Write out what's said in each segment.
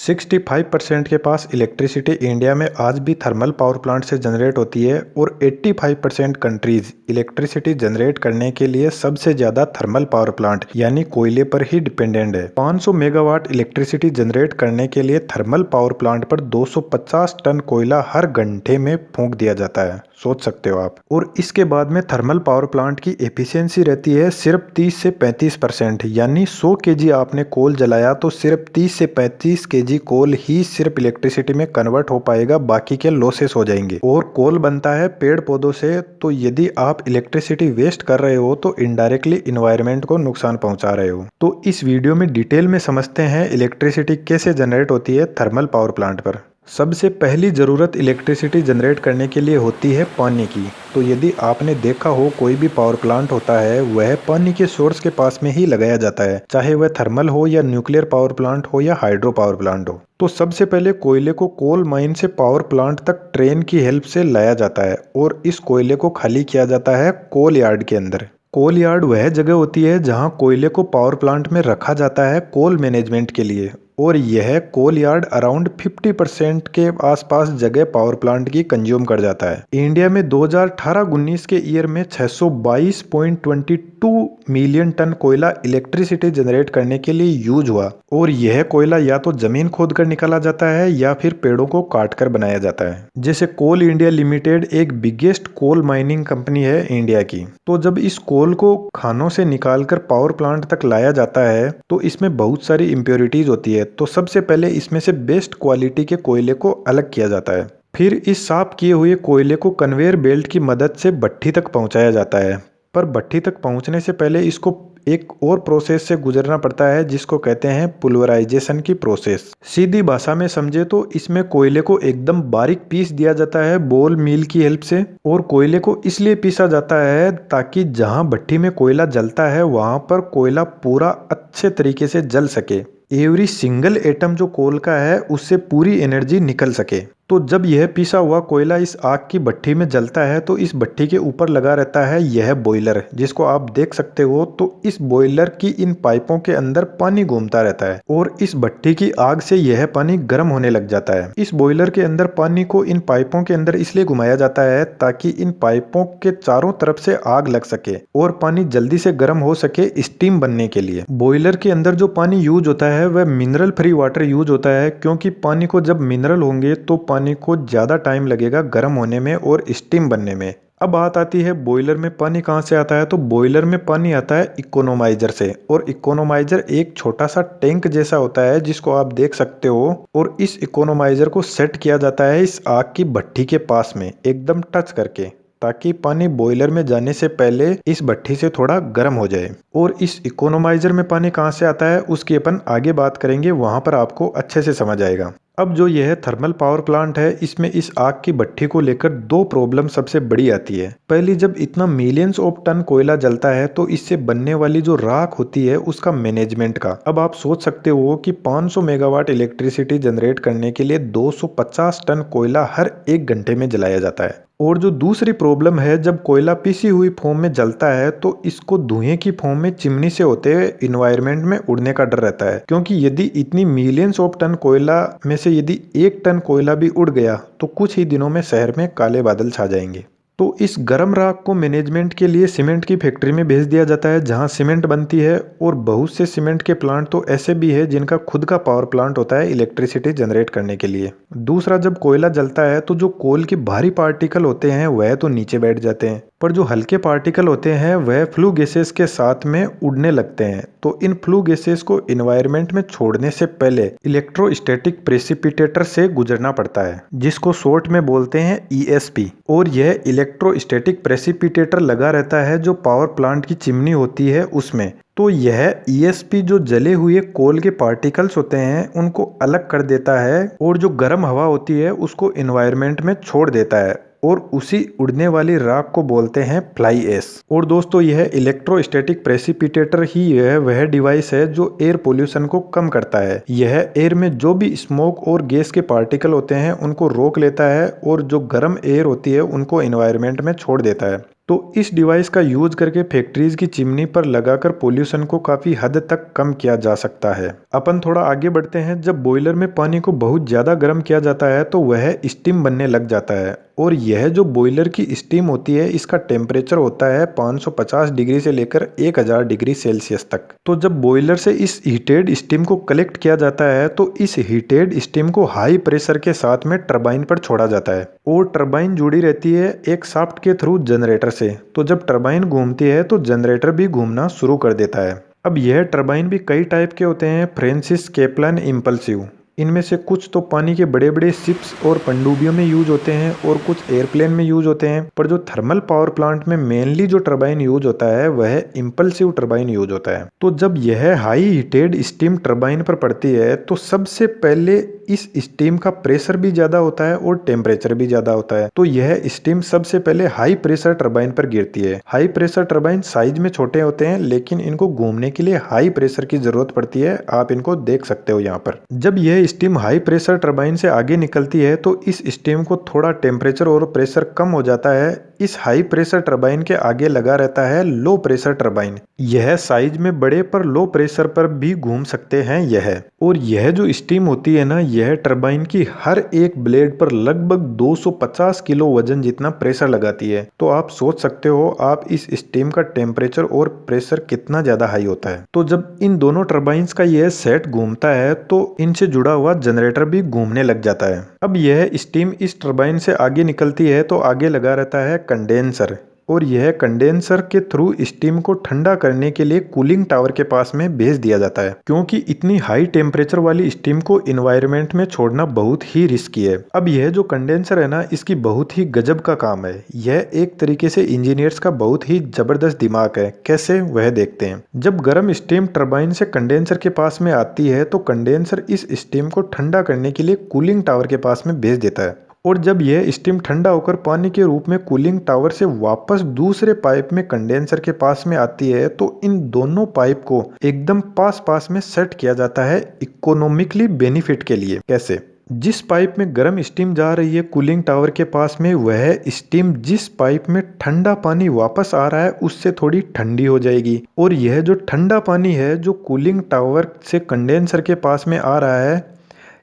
65% के पास electricity India में आज भी थर्मल पावर प्लांट से जनरेट होती है और 85% कंट्रीज इलेक्ट्रिसिटी जनरेट करने के लिए सबसे ज्यादा थर्मल पावर प्लांट यानी कोयले पर ही डिपेंडेंट है। 500 मेगावाट इलेक्ट्रिसिटी जनरेट करने के लिए थर्मल पावर प्लांट पर 250 टन कोयला हर घंटे में फूंक दिया जाता है, सोच सकते हो आप। और इसके बाद में थर्मल पावर प्लांट की एफिशिएंसी रहती है सिर्फ 30 से 35%, यानी 100 केजी आपने कोल जलाया तो सिर्फ 30 से 35 केजी कोल ही सिर्फ इलेक्ट्रिसिटी में कन्वर्ट हो पाएगा, बाकी के लॉसेस हो जाएंगे। और कोल बनता है पेड़ पौधों से, तो यदि आप इलेक्ट्रिसिटी वेस्ट कर रहे हो तो इनडायरेक्टली इन्वायरमेंट को नुकसान पहुंचा रहे हो। तो इस वीडियो में डिटेल में समझते हैं इलेक्ट्रिसिटी कैसे जनरेट होती है थर्मल पावर प्लांट पर। सबसे पहली ज़रूरत इलेक्ट्रिसिटी जनरेट करने के लिए होती है पानी की। तो यदि आपने देखा हो कोई भी पावर प्लांट होता है वह पानी के सोर्स के पास में ही लगाया जाता है, चाहे वह थर्मल हो या न्यूक्लियर पावर प्लांट हो या हाइड्रो पावर प्लांट हो। तो सबसे पहले कोयले को कोल माइन से पावर प्लांट तक ट्रेन की हेल्प से लाया जाता है और इस कोयले को खाली किया जाता है कोल यार्ड के अंदर। कोल यार्ड वह जगह होती है जहां कोयले को पावर प्लांट में रखा जाता है कोल मैनेजमेंट के लिए, और यह कोल यार्ड अराउंड 50% के आसपास जगह पावर प्लांट की कंज्यूम कर जाता है। इंडिया में 2018-19 के ईयर में 622.22 मिलियन टन कोयला इलेक्ट्रिसिटी जनरेट करने के लिए यूज हुआ, और यह कोयला या तो जमीन खोद कर निकाला जाता है या फिर पेड़ों को काट कर बनाया जाता है। जैसे कोल इंडिया लिमिटेड एक बिगेस्ट कोल माइनिंग कंपनी है इंडिया की। तो जब इस कोल को खानों से निकालकर पावर प्लांट तक लाया जाता है तो इसमें बहुत सारी इम्प्योरिटीज होती है। तो सबसे पहले इसमें से बेस्ट क्वालिटी के कोयले को अलग किया जाता है, फिर इस साफ किए हुए कोयले को कन्वेयर बेल्ट की मदद से भट्ठी तक पहुंचाया जाता है। पर भट्ठी तक पहुंचने से पहले इसको एक और प्रोसेस से गुजरना पड़ता है जिसको कहते हैं पुल्वराइजेशन की प्रोसेस। सीधी भाषा में समझे तो इसमें कोयले को एकदम बारीक पीस दिया जाता है बॉल मिल की हेल्प से। और कोयले को इसलिए पीसा जाता है ताकि जहां भट्ठी में कोयला जलता है वहां पर कोयला पूरा अच्छे तरीके से जल सके, एवरी सिंगल एटम जो कोल का है उससे पूरी एनर्जी निकल सके। तो जब यह पिसा हुआ कोयला इस आग की भट्ठी में जलता है तो इस भट्ठी के ऊपर लगा रहता है यह बॉयलर, जिसको आप देख सकते हो। तो इस बॉयलर की इन पाइपों के अंदर पानी घूमता रहता है और इस भट्ठी की आग से यह पानी गर्म होने लग जाता है। इस बॉयलर के अंदर पानी को इन पाइपों के अंदर इसलिए घुमाया जाता है ताकि इन पाइपों के चारों तरफ से आग लग सके और पानी जल्दी से गर्म हो सके स्टीम बनने के लिए। बॉयलर के अंदर जो पानी यूज होता है वह मिनरल फ्री वाटर यूज होता है, क्योंकि पानी को जब मिनरल होंगे तो पानी को ज्यादा टाइम लगेगा गर्म होने में और स्टीम बनने में। अब बात आती है बॉयलर में पानी कहां से आता है। तो बॉयलर में पानी आता है इकोनोमाइजर से, और इकोनोमाइजर एक छोटा सा टैंक जैसा होता है जिसको आप देख सकते हो। और इस इकोनोमाइजर को सेट किया जाता है इस आग की भट्ठी के पास में एकदम टच करके, ताकि पानी बॉयलर में जाने से पहले इस भट्ठी से थोड़ा गर्म हो जाए। और इस इकोनोमाइजर में पानी कहां से आता है उसकी अपन आगे बात करेंगे, वहां पर आपको अच्छे से समझ आएगा। अब जो यह थर्मल पावर प्लांट है इसमें इस आग की भट्ठी को लेकर दो प्रॉब्लम सबसे बड़ी आती है। पहली, जब इतना मिलियंस ऑफ टन कोयला जलता है तो इससे बनने वाली जो राख होती है उसका मैनेजमेंट का। अब आप सोच सकते हो कि 500 मेगावाट इलेक्ट्रिसिटी जनरेट करने के लिए 250 टन कोयला हर एक घंटे में जलाया जाता है। और जो दूसरी प्रॉब्लम है, जब कोयला पिसी हुई फॉर्म में जलता है तो इसको धुएं की फॉर्म में चिमनी से होते हुए इन्वायरमेंट में उड़ने का डर रहता है, क्योंकि यदि इतनी मिलियंस ऑफ टन कोयला में से यदि 1 टन कोयला भी उड़ गया तो कुछ ही दिनों में शहर में काले बादल छा जाएंगे। तो इस गर्म राख को मैनेजमेंट के लिए सीमेंट की फैक्ट्री में भेज दिया जाता है जहां सीमेंट बनती है। और बहुत से सीमेंट के प्लांट तो ऐसे भी है जिनका खुद का पावर प्लांट होता है इलेक्ट्रिसिटी जनरेट करने के लिए। दूसरा, जब कोयला जलता है तो जो कोल के भारी पार्टिकल होते हैं वह तो नीचे बैठ जाते हैं, पर जो हल्के पार्टिकल होते हैं वह फ्लू गैसेस के साथ में उड़ने लगते हैं। तो इन फ्लू गैसेस को एनवायरनमेंट में छोड़ने से पहले इलेक्ट्रोस्टैटिक प्रेसिपिटेटर से गुजरना पड़ता है, जिसको शॉर्ट में बोलते हैं ESP। और यह इलेक्ट्रोस्टैटिक प्रेसिपिटेटर लगा रहता है जो पावर प्लांट की चिमनी होती है उसमें। तो यह ESP जो जले हुए कोल के पार्टिकल्स होते हैं उनको अलग कर देता है और जो गर्म हवा होती है उसको एनवायरनमेंट में छोड़ देता है, और उसी उड़ने वाली राख को बोलते हैं फ्लाई ऐश। और दोस्तों, यह इलेक्ट्रोस्टैटिक प्रेसिपिटेटर ही यह वह डिवाइस है जो एयर पोल्यूशन को कम करता है। यह एयर में जो भी स्मोक और गैस के पार्टिकल होते हैं उनको रोक लेता है और जो गर्म एयर होती है उनको एनवायरनमेंट में छोड़ देता है। तो इस डिवाइस का यूज करके फैक्ट्रीज की चिमनी पर लगाकर पोल्यूशन को काफी हद तक कम किया जा सकता है। अपन थोड़ा आगे बढ़ते हैं। जब बॉयलर में पानी को बहुत ज्यादा गर्म किया जाता है तो वह स्टीम बनने लग जाता है, और यह जो बॉयलर की स्टीम होती है इसका टेम्परेचर होता है 550 डिग्री से लेकर 1000 डिग्री सेल्सियस तक। तो जब बॉयलर से इस हीटेड स्टीम को कलेक्ट किया जाता है तो इस हीटेड स्टीम को हाई प्रेशर के साथ में टरबाइन पर छोड़ा जाता है, और टरबाइन जुड़ी रहती है एक शाफ्ट के थ्रू जनरेटर से। तो जब टरबाइन घूमती है तो जनरेटर भी घूमना शुरू कर देता है। अब यह टरबाइन भी कई टाइप के होते हैं, फ्रांसिस, कैपलन, इम्पल्सिव। इनमें से कुछ तो पानी के बड़े बड़े शिप्स और पनडुब्बियों में यूज होते हैं और कुछ एयरप्लेन में यूज होते हैं, पर जो थर्मल पावर प्लांट में मेनली जो टरबाइन यूज होता है वह इम्पल्सिव टरबाइन यूज होता है। तो जब यह हाई हीटेड स्टीम टरबाइन पर पड़ती है तो सबसे पहले इस स्टीम का प्रेशर भी ज्यादा होता है और टेम्परेचर भी ज्यादा होता है। तो यह स्टीम सबसे पहले हाई प्रेशर टरबाइन पर गिरती है। हाई प्रेशर टरबाइन साइज में छोटे होते हैं, लेकिन इनको घूमने के लिए हाई प्रेशर की जरूरत पड़ती है। आप इनको देख सकते हो यहाँ पर। जब यह स्टीम हाई प्रेशर टरबाइन से आगे निकलती है तो इस स्टीम को थोड़ा टेम्परेचर और प्रेशर कम हो जाता है। इस हाई प्रेशर टरबाइन के आगे लगा रहता है लो प्रेशर टरबाइन। यह साइज में बड़े पर लो प्रेशर पर भी घूम सकते हैं यह। और यह जो स्टीम होती है ना, यह टरबाइन की हर एक ब्लेड पर लगभग 250 किलो वजन जितना प्रेशर लगाती है। तो आप सोच सकते हो आप इस स्टीम का टेम्परेचर और प्रेशर कितना ज्यादा हाई होता है। तो जब इन दोनों टरबाइंस का यह सेट घूमता है तो इनसे जुड़ा हुआ जनरेटर भी घूमने लग जाता है। अब यह स्टीम इस टरबाइन से आगे निकलती है तो आगे लगा रहता है कंडेंसर, और यह कंडेंसर के थ्रू स्टीम को ठंडा करने के लिए कूलिंग टावर के पास में भेज दिया जाता है, क्योंकि इतनी हाई टेम्परेचर वाली स्टीम को इन्वायरमेंट में छोड़ना बहुत ही रिस्की है। अब यह जो कंडेंसर है ना, इसकी बहुत ही गजब का काम है। यह एक तरीके से इंजीनियर्स का बहुत ही जबरदस्त दिमाग है। कैसे, वह देखते हैं। जब गर्म स्टीम टरबाइन से कंडेंसर के पास में आती है तो कंडेंसर इस स्टीम को ठंडा करने के लिए कूलिंग टावर के पास में भेज देता है, और जब यह स्टीम ठंडा होकर पानी के रूप में कूलिंग टावर से वापस दूसरे पाइप में कंडेंसर के पास में आती है तो इन दोनों पाइप को एकदम पास पास में सेट किया जाता है इकोनॉमिकली बेनिफिट के लिए। कैसे? जिस पाइप में गर्म स्टीम जा रही है कूलिंग टावर के पास में, वह स्टीम जिस पाइप में ठंडा पानी वापस आ रहा है उससे थोड़ी ठंडी हो जाएगी, और यह जो ठंडा पानी है जो कूलिंग टावर से कंडेंसर के पास में आ रहा है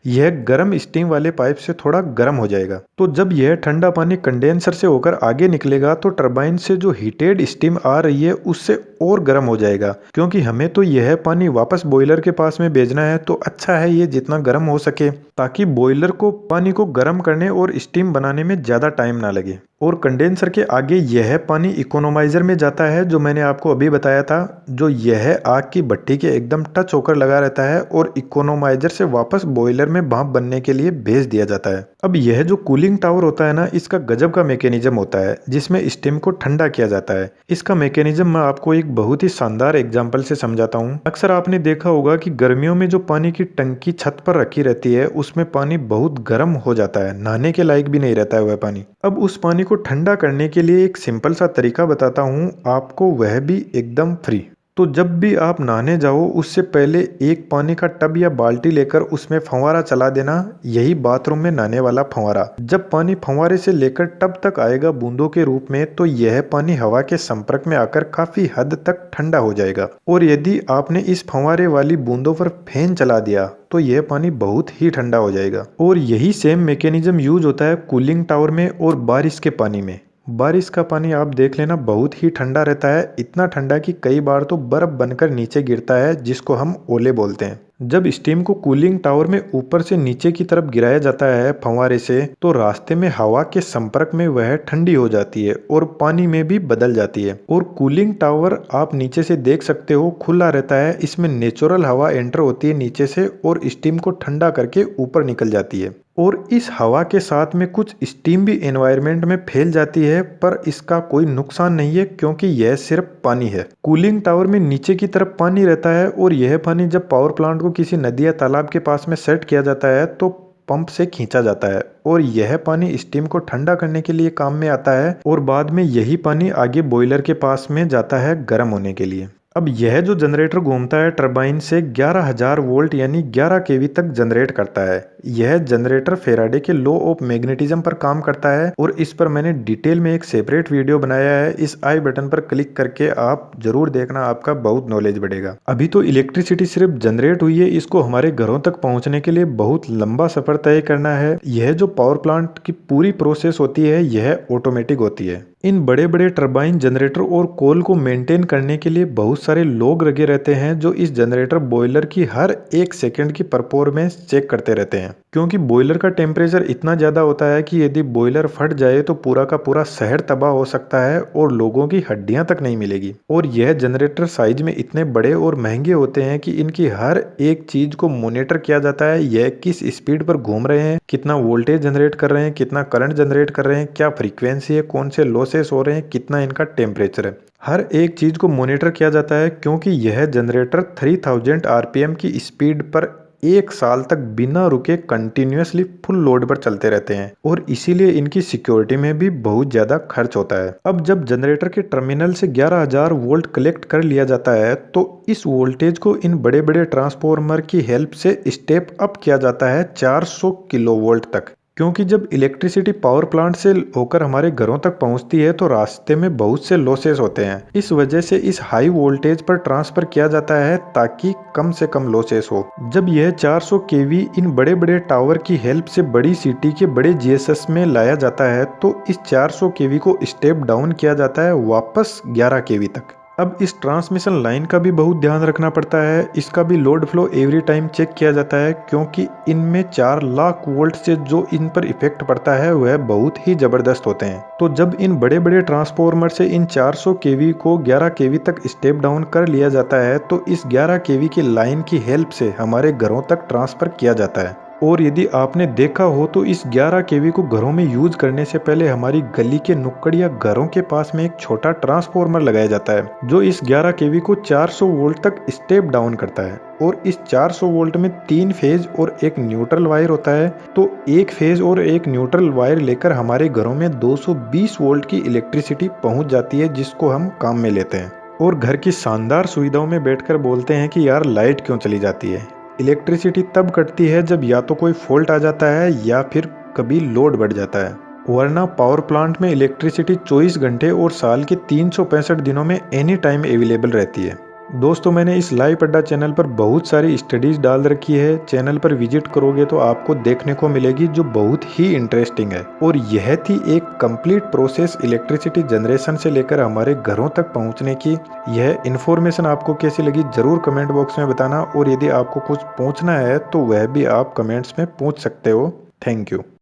यह गर्म स्टीम वाले पाइप से थोड़ा गर्म हो जाएगा। तो जब यह ठंडा पानी कंडेंसर से होकर आगे निकलेगा तो टरबाइन से जो हीटेड स्टीम आ रही है उससे और गर्म हो जाएगा, क्योंकि हमें तो यह पानी वापस बॉयलर के पास में भेजना है। तो अच्छा है ये जितना गर्म हो सके, ताकि बॉयलर को पानी को गर्म करने और स्टीम बनाने में ज्यादा टाइम ना लगे। और कंडेंसर के आगे यह पानी इकोनोमाइजर में जाता है, जो मैंने आपको अभी बताया था, जो यह आग की भट्टी के एकदम टच होकर लगा रहता है और इकोनोमाइजर से वापस बॉयलर में भाप बनने के लिए भेज दिया जाता है। अब यह जो कूलिंग टावर होता है ना, इसका गजब का मैकेनिज्म होता है जिसमें स्टीम को ठंडा किया जाता है। इसका मैकेनिज्म मैं आपको एक बहुत ही शानदार एग्जाम्पल से समझाता हूँ। अक्सर आपने देखा होगा कि गर्मियों में जो पानी की टंकी छत पर रखी रहती है उसमें पानी बहुत गर्म हो जाता है, नहाने के लायक भी नहीं रहता है वह पानी। अब उस पानी को ठंडा करने के लिए एक सिंपल सा तरीका बताता हूँ आपको, वह भी एकदम फ्री। तो जब भी आप नहाने जाओ उससे पहले एक पानी का टब या बाल्टी लेकर उसमें फंवारा चला देना, यही बाथरूम में नहाने वाला फंवारा। जब पानी फंवारे से लेकर टब तक आएगा बूंदों के रूप में, तो यह पानी हवा के संपर्क में आकर काफी हद तक ठंडा हो जाएगा। और यदि आपने इस फंवारे वाली बूंदों पर फैन चला दिया तो यह पानी बहुत ही ठंडा हो जाएगा। और यही सेम मैकेनिज्म यूज होता है कूलिंग टावर में और बारिश के पानी में। बारिश का पानी आप देख लेना बहुत ही ठंडा रहता है, इतना ठंडा कि कई बार तो बर्फ बनकर नीचे गिरता है, जिसको हम ओले बोलते हैं। जब स्टीम को कूलिंग टावर में ऊपर से नीचे की तरफ गिराया जाता है फंवारे से, तो रास्ते में हवा के संपर्क में वह ठंडी हो जाती है और पानी में भी बदल जाती है। और कूलिंग टावर आप नीचे से देख सकते हो खुला रहता है, इसमें नेचुरल हवा एंटर होती है नीचे से और स्टीम को ठंडा करके ऊपर निकल जाती है। और इस हवा के साथ में कुछ स्टीम भी एनवायरनमेंट में फैल जाती है, पर इसका कोई नुकसान नहीं है क्योंकि यह सिर्फ पानी है। कूलिंग टावर में नीचे की तरफ पानी रहता है और यह पानी जब पावर प्लांट को किसी नदी या तालाब के पास में सेट किया जाता है तो पंप से खींचा जाता है और यह पानी स्टीम को ठंडा करने के लिए काम में आता है, और बाद में यही पानी आगे बॉयलर के पास में जाता है गर्म होने के लिए। अब यह जो जनरेटर घूमता है टरबाइन से 11,000 वोल्ट यानी 11 केवी तक जनरेट करता है। यह जनरेटर फेराडे के लॉ ऑफ मैग्नेटिज्म पर काम करता है और इस पर मैंने डिटेल में एक सेपरेट वीडियो बनाया है। इस आई बटन पर क्लिक करके आप जरूर देखना, आपका बहुत नॉलेज बढ़ेगा। अभी तो इलेक्ट्रिसिटी सिर्फ जनरेट हुई है, इसको हमारे घरों तक पहुंचने के लिए बहुत लंबा सफर तय करना है। यह जो पावर प्लांट की पूरी प्रोसेस होती है यह ऑटोमेटिक होती है। इन बड़े बड़े टरबाइन जनरेटर और कोल को मेंटेन करने के लिए बहुत सारे लोग लगे रहते हैं जो इस जनरेटर बॉयलर की हर एक सेकंड की परफॉर्मेंस चेक करते रहते हैं, क्योंकि बॉयलर का टेम्परेचर इतना ज़्यादा होता है कि यदि बॉयलर फट जाए तो पूरा का पूरा शहर तबाह हो सकता है और लोगों की हड्डियां तक नहीं मिलेगी। और यह जनरेटर साइज में इतने बड़े और महंगे होते हैं कि इनकी हर एक चीज को मॉनिटर किया जाता है। यह किस स्पीड पर घूम रहे हैं, कितना वोल्टेज जनरेट कर रहे हैं, कितना करंट जनरेट कर रहे हैं, क्या फ्रीक्वेंसी है, कौन से लॉसेस हो रहे हैं, कितना इनका टेम्परेचर है, हर एक चीज को मॉनिटर किया जाता है। क्योंकि यह जनरेटर 3000 आरपीएम की स्पीड पर 1 साल तक बिना रुके कंटिन्यूअसली फुल लोड पर चलते रहते हैं और इसीलिए इनकी सिक्योरिटी में भी बहुत ज्यादा खर्च होता है। अब जब जनरेटर के टर्मिनल से 11,000 वोल्ट कलेक्ट कर लिया जाता है तो इस वोल्टेज को इन बड़े बड़े ट्रांसफॉर्मर की हेल्प से स्टेप अप किया जाता है 400 किलो वोल्ट तक। क्योंकि जब इलेक्ट्रिसिटी पावर प्लांट से होकर हमारे घरों तक पहुंचती है तो रास्ते में बहुत से लॉसेस होते हैं। इस वजह से इस हाई वोल्टेज पर ट्रांसफर किया जाता है ताकि कम से कम लॉसेस हो। जब यह 400 केवी इन बड़े बड़े टावर की हेल्प से बड़ी सिटी के बड़े जीएसएस में लाया जाता है तो इस 400 केवी को स्टेप डाउन किया जाता है वापस 11 केवी तक। अब इस ट्रांसमिशन लाइन का भी बहुत ध्यान रखना पड़ता है। इसका भी load flow every time check किया जाता है क्योंकि इनमें 4 लाख वोल्ट से जो इन पर इफेक्ट पड़ता है वह बहुत ही जबरदस्त होते हैं। तो जब इन बड़े बड़े ट्रांसफॉर्मर से इन 400 केवी को 11 केवी तक स्टेप डाउन कर लिया जाता है तो इस 11 केवी की लाइन की हेल्प से हमारे घरों तक ट्रांसफर किया जाता है। और यदि आपने देखा हो तो इस 11 केवी को घरों में यूज करने से पहले हमारी गली के नुक्कड़ या घरों के पास में एक छोटा ट्रांसफॉर्मर लगाया जाता है जो इस 11 केवी को 400 वोल्ट तक स्टेप डाउन करता है। और इस 400 वोल्ट में 3 फेज और एक न्यूट्रल वायर होता है, तो एक फेज और एक न्यूट्रल वायर लेकर हमारे घरों में 220 वोल्ट की इलेक्ट्रिसिटी पहुंच जाती है जिसको हम काम में लेते हैं। और घर की शानदार सुविधाओं में बैठकर बोलते हैं कि यार लाइट क्यों चली जाती है। इलेक्ट्रिसिटी तब कटती है जब या तो कोई फॉल्ट आ जाता है या फिर कभी लोड बढ़ जाता है, वरना पावर प्लांट में इलेक्ट्रिसिटी 24 घंटे और साल के 365 दिनों में एनी टाइम अवेलेबल रहती है। दोस्तों, मैंने इस लाइव अड्डा चैनल पर बहुत सारी स्टडीज डाल रखी है। चैनल पर विजिट करोगे तो आपको देखने को मिलेगी जो बहुत ही इंटरेस्टिंग है। और यह थी एक कंप्लीट प्रोसेस इलेक्ट्रिसिटी जनरेशन से लेकर हमारे घरों तक पहुंचने की। यह इन्फॉर्मेशन आपको कैसी लगी जरूर कमेंट बॉक्स में बताना, और यदि आपको कुछ पूछना है तो वह भी आप कमेंट्स में पूछ सकते हो। Thank you.